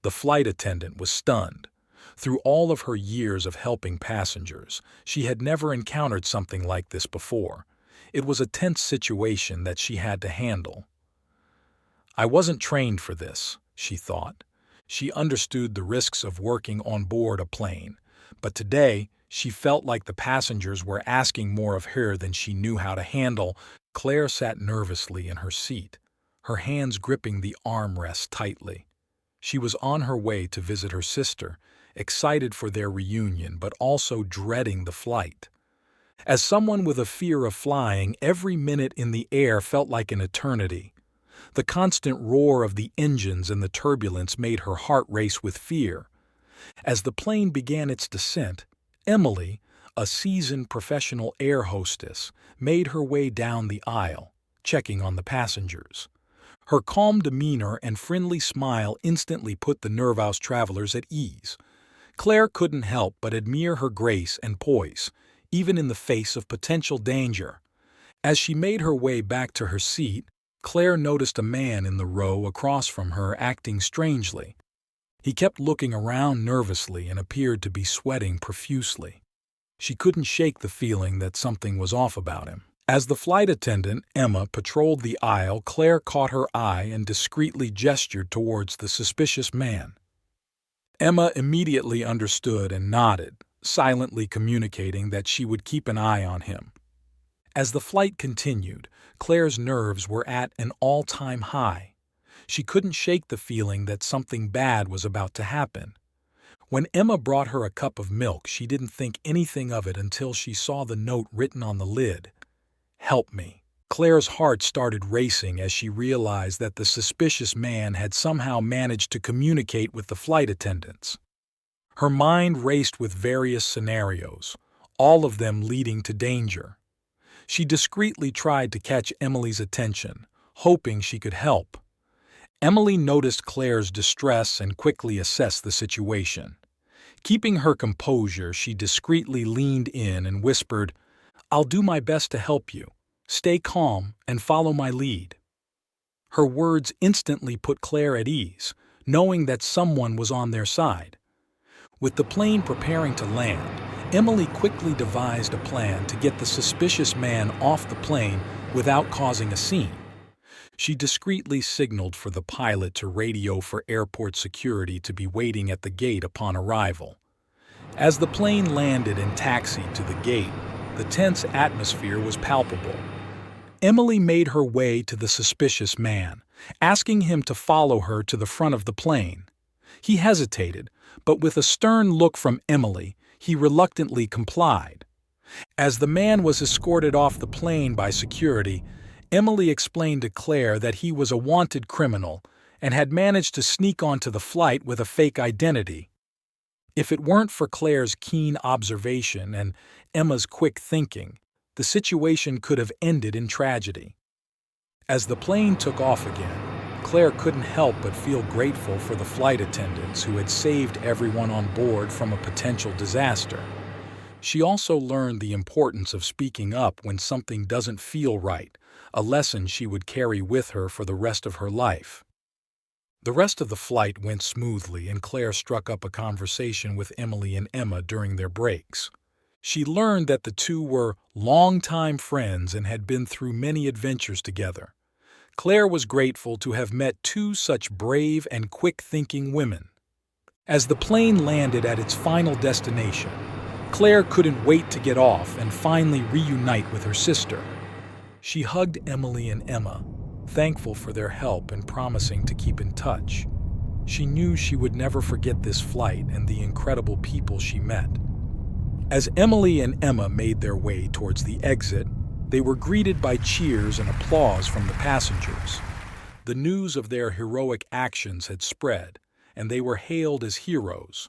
The flight attendant was stunned. Through all of her years of helping passengers, she had never encountered something like this before. It was a tense situation that she had to handle. "I wasn't trained for this," she thought. She understood the risks of working on board a plane, but today she felt like the passengers were asking more of her than she knew how to handle. Claire sat nervously in her seat, her hands gripping the armrest tightly. She was on her way to visit her sister, excited for their reunion but also dreading the flight. As someone with a fear of flying, every minute in the air felt like an eternity. The constant roar of the engines and the turbulence made her heart race with fear. As the plane began its descent, Emily, a seasoned professional air hostess, made her way down the aisle, checking on the passengers. Her calm demeanor and friendly smile instantly put the nervous travelers at ease. Claire couldn't help but admire her grace and poise, even in the face of potential danger. As she made her way back to her seat, Claire noticed a man in the row across from her acting strangely. He kept looking around nervously and appeared to be sweating profusely. She couldn't shake the feeling that something was off about him. As the flight attendant, Emma, patrolled the aisle, Claire caught her eye and discreetly gestured towards the suspicious man. Emma immediately understood and nodded, silently communicating that she would keep an eye on him. As the flight continued, Claire's nerves were at an all-time high. She couldn't shake the feeling that something bad was about to happen. When Emma brought her a cup of milk, she didn't think anything of it until she saw the note written on the lid. "Help me." Claire's heart started racing as she realized that the suspicious man had somehow managed to communicate with the flight attendants. Her mind raced with various scenarios, all of them leading to danger. She discreetly tried to catch Emily's attention, hoping she could help. Emily noticed Claire's distress and quickly assessed the situation. Keeping her composure, she discreetly leaned in and whispered, "I'll do my best to help you. Stay calm and follow my lead." Her words instantly put Claire at ease, knowing that someone was on their side. With the plane preparing to land, Emily quickly devised a plan to get the suspicious man off the plane without causing a scene. She discreetly signaled for the pilot to radio for airport security to be waiting at the gate upon arrival. As the plane landed and taxied to the gate, the tense atmosphere was palpable. Emily made her way to the suspicious man, asking him to follow her to the front of the plane. He hesitated, but with a stern look from Emily, he reluctantly complied. As the man was escorted off the plane by security, Emily explained to Claire that he was a wanted criminal and had managed to sneak onto the flight with a fake identity. If it weren't for Claire's keen observation and Emma's quick thinking, the situation could have ended in tragedy. As the plane took off again, Claire couldn't help but feel grateful for the flight attendants who had saved everyone on board from a potential disaster. She also learned the importance of speaking up when something doesn't feel right, a lesson she would carry with her for the rest of her life. The rest of the flight went smoothly, and Claire struck up a conversation with Emily and Emma during their breaks. She learned that the two were longtime friends and had been through many adventures together. Claire was grateful to have met two such brave and quick-thinking women. As the plane landed at its final destination, Claire couldn't wait to get off and finally reunite with her sister. She hugged Emily and Emma, thankful for their help and promising to keep in touch. She knew she would never forget this flight and the incredible people she met. As Emily and Emma made their way towards the exit, they were greeted by cheers and applause from the passengers. The news of their heroic actions had spread, and they were hailed as heroes.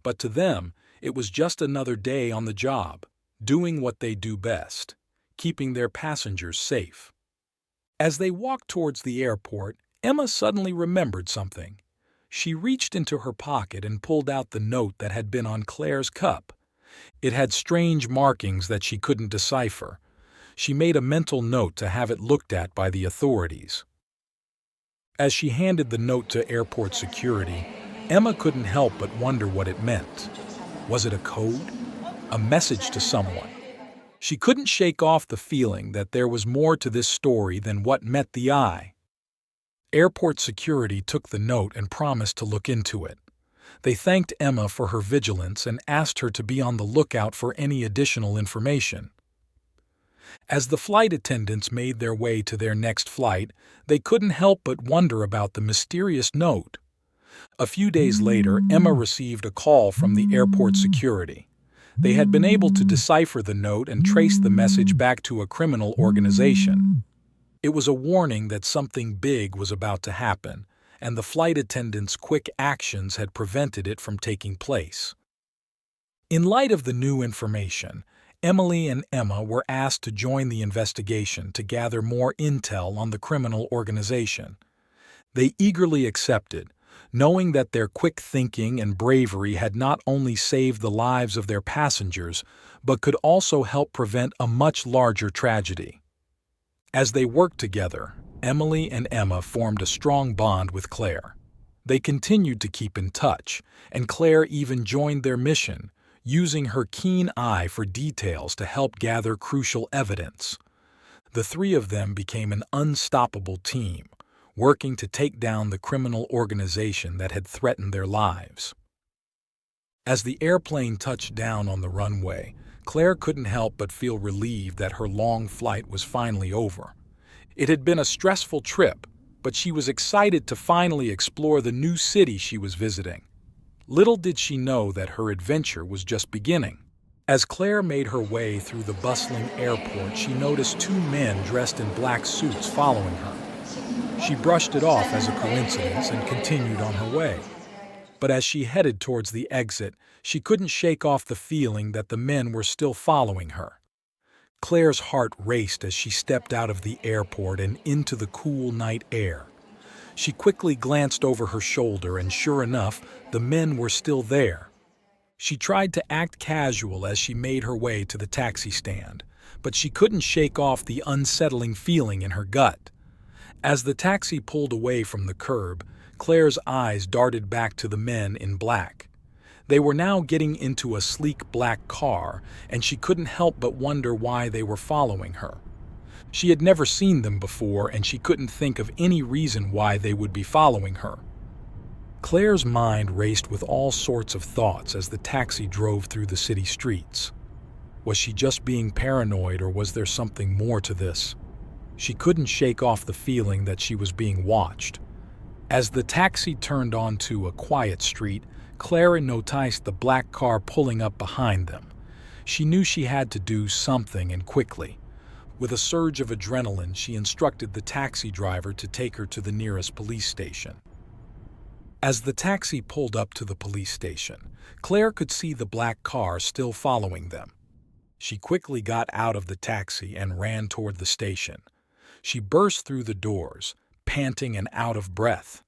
But to them, it was just another day on the job, doing what they do best, keeping their passengers safe. As they walked towards the airport, Emma suddenly remembered something. She reached into her pocket and pulled out the note that had been on Claire's cup. It had strange markings that she couldn't decipher. She made a mental note to have it looked at by the authorities. As she handed the note to airport security, Emma couldn't help but wonder what it meant. Was it a code? A message to someone? She couldn't shake off the feeling that there was more to this story than what met the eye. Airport security took the note and promised to look into it. They thanked Emma for her vigilance and asked her to be on the lookout for any additional information. As the flight attendants made their way to their next flight, they couldn't help but wonder about the mysterious note. A few days later, Emma received a call from the airport security. They had been able to decipher the note and trace the message back to a criminal organization. It was a warning that something big was about to happen, and the flight attendants' quick actions had prevented it from taking place. In light of the new information, Emily and Emma were asked to join the investigation to gather more intel on the criminal organization. They eagerly accepted, knowing that their quick thinking and bravery had not only saved the lives of their passengers, but could also help prevent a much larger tragedy. As they worked together, Emily and Emma formed a strong bond with Claire. They continued to keep in touch, and Claire even joined their mission, using her keen eye for details to help gather crucial evidence. The three of them became an unstoppable team, working to take down the criminal organization that had threatened their lives. As the airplane touched down on the runway, Claire couldn't help but feel relieved that her long flight was finally over. It had been a stressful trip, but she was excited to finally explore the new city she was visiting. Little did she know that her adventure was just beginning. As Claire made her way through the bustling airport, she noticed two men dressed in black suits following her. She brushed it off as a coincidence and continued on her way. But as she headed towards the exit, she couldn't shake off the feeling that the men were still following her. Claire's heart raced as she stepped out of the airport and into the cool night air. She quickly glanced over her shoulder, and sure enough, the men were still there. She tried to act casual as she made her way to the taxi stand, but she couldn't shake off the unsettling feeling in her gut. As the taxi pulled away from the curb, Claire's eyes darted back to the men in black. They were now getting into a sleek black car, and she couldn't help but wonder why they were following her. She had never seen them before, and she couldn't think of any reason why they would be following her. Claire's mind raced with all sorts of thoughts as the taxi drove through the city streets. Was she just being paranoid, or was there something more to this? She couldn't shake off the feeling that she was being watched. As the taxi turned onto a quiet street, Claire noticed the black car pulling up behind them. She knew she had to do something, and quickly. With a surge of adrenaline, she instructed the taxi driver to take her to the nearest police station. As the taxi pulled up to the police station, Claire could see the black car still following them. She quickly got out of the taxi and ran toward the station. She burst through the doors, panting and out of breath.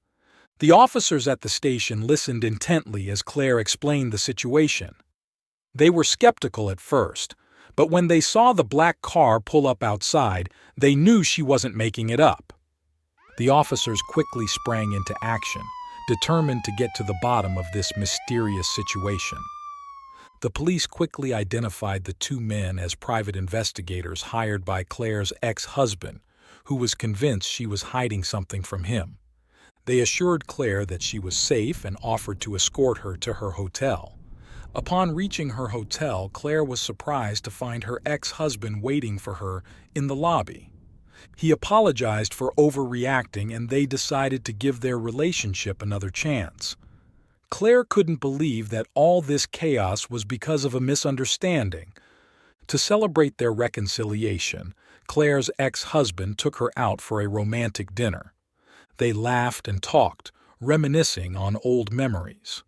The officers at the station listened intently as Claire explained the situation. They were skeptical at first, but when they saw the black car pull up outside, they knew she wasn't making it up. The officers quickly sprang into action, determined to get to the bottom of this mysterious situation. The police quickly identified the two men as private investigators hired by Claire's ex-husband, who was convinced she was hiding something from him. They assured Claire that she was safe and offered to escort her to her hotel. Upon reaching her hotel, Claire was surprised to find her ex-husband waiting for her in the lobby. He apologized for overreacting, and they decided to give their relationship another chance. Claire couldn't believe that all this chaos was because of a misunderstanding. To celebrate their reconciliation, Claire's ex-husband took her out for a romantic dinner. They laughed and talked, reminiscing on old memories.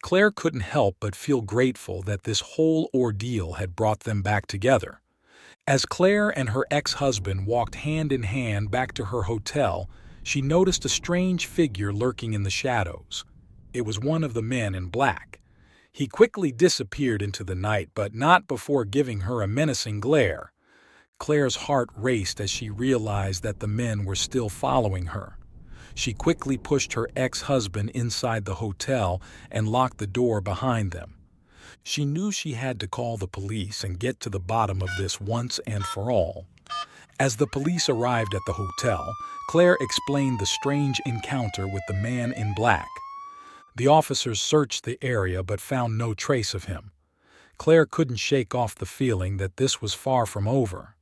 Claire couldn't help but feel grateful that this whole ordeal had brought them back together. As Claire and her ex-husband walked hand in hand back to her hotel, she noticed a strange figure lurking in the shadows. It was one of the men in black. He quickly disappeared into the night, but not before giving her a menacing glare. Claire's heart raced as she realized that the men were still following her. She quickly pushed her ex-husband inside the hotel and locked the door behind them. She knew she had to call the police and get to the bottom of this once and for all. As the police arrived at the hotel, Claire explained the strange encounter with the man in black. The officers searched the area but found no trace of him. Claire couldn't shake off the feeling that this was far from over.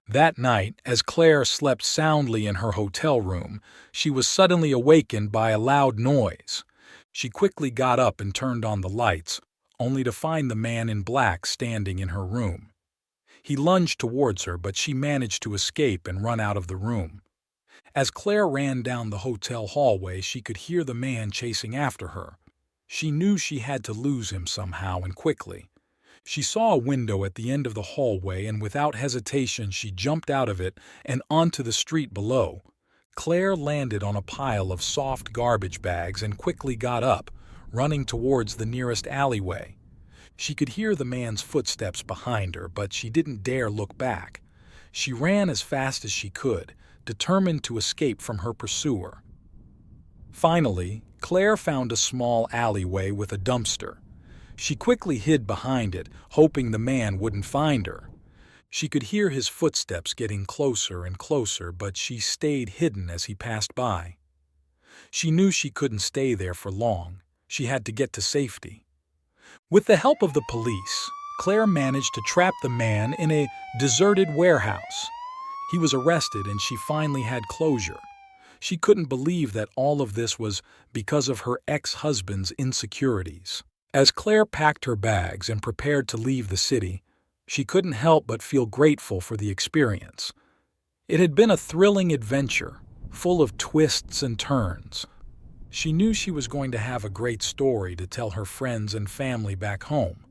That night, as Claire slept soundly in her hotel room, she was suddenly awakened by a loud noise. She quickly got up and turned on the lights, only to find the man in black standing in her room. He lunged towards her, but she managed to escape and run out of the room. As Claire ran down the hotel hallway, she could hear the man chasing after her. She knew she had to lose him somehow and quickly. She saw a window at the end of the hallway, and without hesitation she jumped out of it and onto the street below. Claire landed on a pile of soft garbage bags and quickly got up, running towards the nearest alleyway. She could hear the man's footsteps behind her, but she didn't dare look back. She ran as fast as she could, determined to escape from her pursuer. Finally, Claire found a small alleyway with a dumpster. She quickly hid behind it, hoping the man wouldn't find her. She could hear his footsteps getting closer and closer, but she stayed hidden as he passed by. She knew she couldn't stay there for long. She had to get to safety. With the help of the police, Claire managed to trap the man in a deserted warehouse. He was arrested and she finally had closure. She couldn't believe that all of this was because of her ex-husband's insecurities. As Claire packed her bags and prepared to leave the city, she couldn't help but feel grateful for the experience. It had been a thrilling adventure, full of twists and turns. She knew she was going to have a great story to tell her friends and family back home.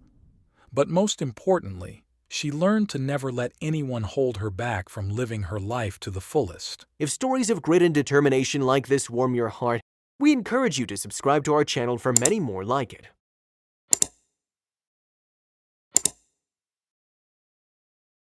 But most importantly, she learned to never let anyone hold her back from living her life to the fullest. If stories of grit and determination like this warm your heart, we encourage you to subscribe to our channel for many more like it.